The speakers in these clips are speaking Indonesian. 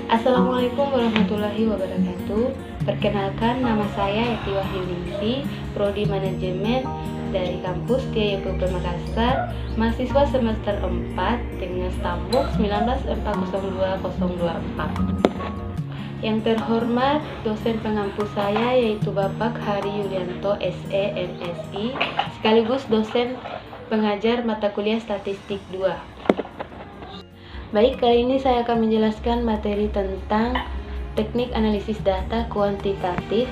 Assalamualaikum warahmatullahi wabarakatuh. Perkenalkan, nama saya Yati Wahyuningsi, Prodi Manajemen dari kampus TIUP Makassar, mahasiswa semester 4 dengan stambuk 19402-024. Yang terhormat dosen pengampu saya yaitu Bapak Hari Yulianto SE MSI, sekaligus dosen pengajar mata kuliah Statistik 2. Baik, kali ini saya akan menjelaskan materi tentang teknik analisis data kuantitatif.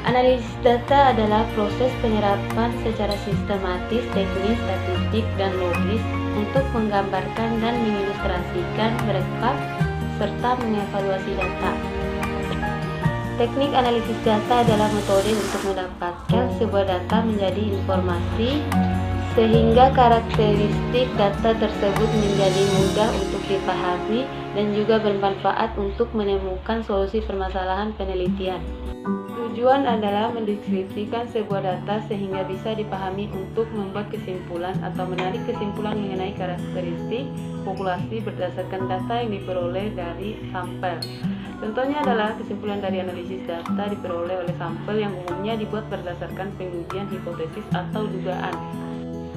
Analisis data adalah proses penyerapan secara sistematis, teknis, statistik, dan logis untuk menggambarkan dan mengilustrasikan, merekap, serta mengevaluasi data. Teknik analisis data adalah metode untuk mendapatkan sebuah data menjadi informasi sehingga karakteristik data tersebut menjadi mudah untuk dipahami dan juga bermanfaat untuk menemukan solusi permasalahan penelitian. Tujuan adalah mendeskripsikan sebuah data sehingga bisa dipahami untuk membuat kesimpulan atau menarik kesimpulan mengenai karakteristik populasi berdasarkan data yang diperoleh dari sampel. Contohnya adalah kesimpulan dari analisis data diperoleh oleh sampel yang umumnya dibuat berdasarkan pengujian hipotesis atau dugaan.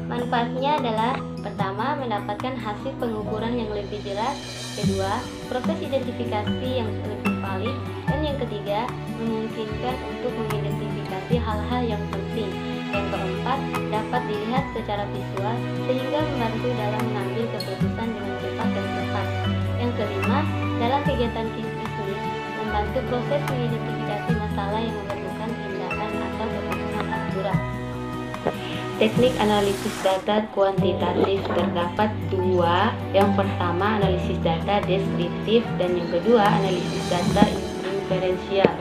Manfaatnya adalah: pertama, mendapatkan hasil pengukuran yang lebih jelas; kedua, proses identifikasi yang lebih valid; dan yang ketiga, memungkinkan untuk mengidentifikasi hal-hal yang penting; yang keempat, dapat dilihat secara visual sehingga membantu dalam mengambil keputusan dengan cepat dan tepat; yang kelima, dalam kegiatan bisnis, membantu proses mengidentifikasi masalah yang memerlukan tindakan atau keputusan akurat. Teknik analisis data kuantitatif terdapat dua. Yang pertama, analisis data deskriptif, dan yang kedua, analisis data inferensial.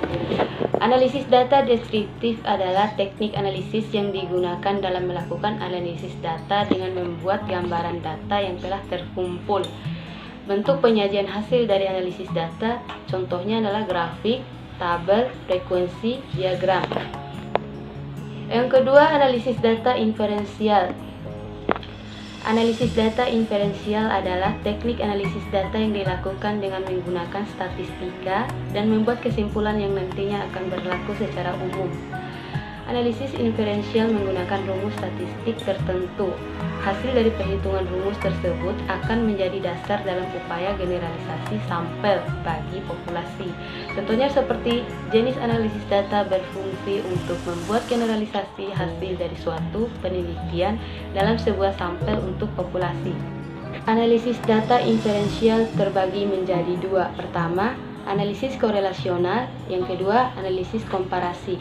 Analisis data deskriptif adalah teknik analisis yang digunakan dalam melakukan analisis data dengan membuat gambaran data yang telah terkumpul. Bentuk penyajian hasil dari analisis data contohnya adalah grafik, tabel, frekuensi, diagram. Yang kedua, analisis data inferensial. Analisis data inferensial adalah teknik analisis data yang dilakukan dengan menggunakan statistika dan membuat kesimpulan yang nantinya akan berlaku secara umum. Analisis inferensial menggunakan rumus statistik tertentu. Hasil dari perhitungan rumus tersebut akan menjadi dasar dalam upaya generalisasi sampel bagi populasi. Contohnya seperti jenis analisis data berfungsi untuk membuat generalisasi hasil dari suatu penelitian dalam sebuah sampel untuk populasi. Analisis data inferensial terbagi menjadi dua. Pertama, analisis korelasional. Yang kedua, analisis komparasi.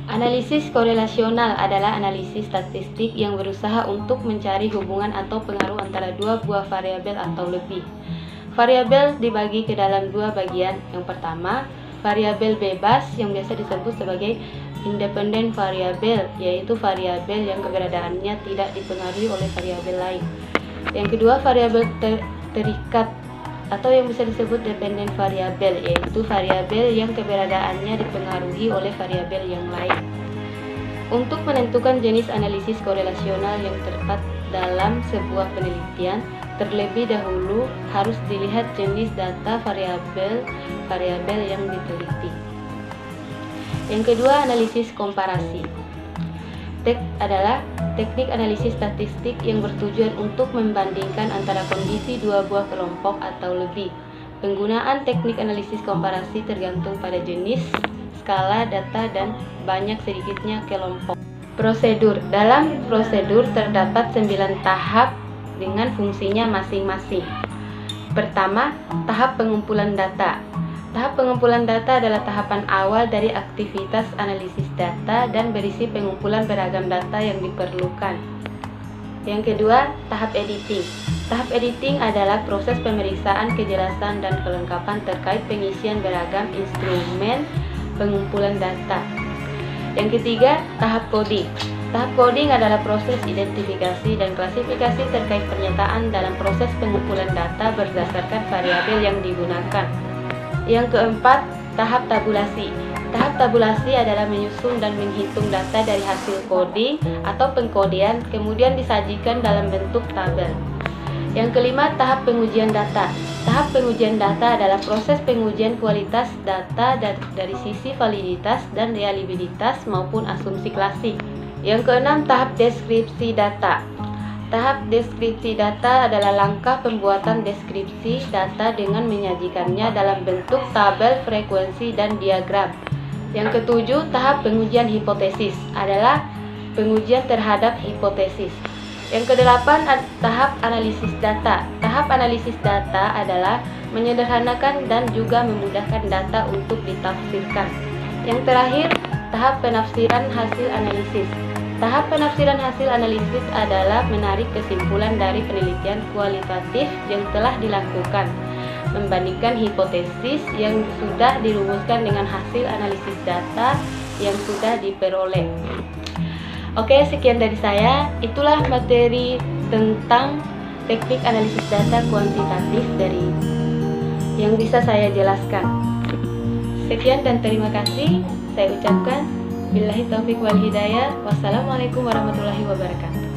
Analisis korelasional adalah analisis statistik yang berusaha untuk mencari hubungan atau pengaruh antara dua buah variabel atau lebih. Variabel dibagi ke dalam dua bagian. Yang pertama, variabel bebas yang biasa disebut sebagai independent variabel, yaitu variabel yang keberadaannya tidak dipengaruhi oleh variabel lain. Yang kedua, variabel terikat atau yang bisa disebut dependent variabel, yaitu variabel yang keberadaannya dipengaruhi oleh variabel yang lain. Untuk menentukan jenis analisis korelasional yang tepat dalam sebuah penelitian, terlebih dahulu harus dilihat jenis data variabel yang diteliti. Yang kedua, analisis komparasi. Adalah teknik analisis statistik yang bertujuan untuk membandingkan antara kondisi dua buah kelompok atau lebih. Penggunaan teknik analisis komparasi tergantung pada jenis, skala data, dan banyak sedikitnya kelompok. Prosedur. Dalam prosedur terdapat 9 tahap dengan fungsinya masing-masing. Pertama, tahap pengumpulan data. Tahap pengumpulan data adalah tahapan awal dari aktivitas analisis data dan berisi pengumpulan beragam data yang diperlukan. Yang kedua, tahap editing. Tahap editing adalah proses pemeriksaan kejelasan dan kelengkapan terkait pengisian beragam instrumen pengumpulan data. Yang ketiga, tahap coding. Tahap coding adalah proses identifikasi dan klasifikasi terkait pernyataan dalam proses pengumpulan data berdasarkan variabel yang digunakan. Yang keempat, tahap tabulasi. Tahap tabulasi adalah menyusun dan menghitung data dari hasil coding atau pengkodean, kemudian disajikan dalam bentuk tabel. Yang kelima, tahap pengujian data. Tahap pengujian data adalah proses pengujian kualitas data dari sisi validitas dan reliabilitas maupun asumsi klasik. Yang keenam, tahap deskripsi data. Tahap deskripsi data adalah langkah pembuatan deskripsi data dengan menyajikannya dalam bentuk tabel frekuensi dan diagram. Yang ketujuh, tahap pengujian hipotesis adalah pengujian terhadap hipotesis. Yang kedelapan, tahap analisis data. Tahap analisis data adalah menyederhanakan dan juga memudahkan data untuk ditafsirkan. Yang terakhir, tahap penafsiran hasil analisis. Tahap penafsiran hasil analisis adalah menarik kesimpulan dari penelitian kualitatif yang telah dilakukan, membandingkan hipotesis yang sudah dirumuskan dengan hasil analisis data yang sudah diperoleh. Oke, sekian dari saya. Itulah materi tentang teknik analisis data kuantitatif dari yang bisa saya jelaskan. Sekian dan terima kasih. Saya ucapkan billahi taufik wal hidayah. Wassalamualaikum warahmatullahi wabarakatuh.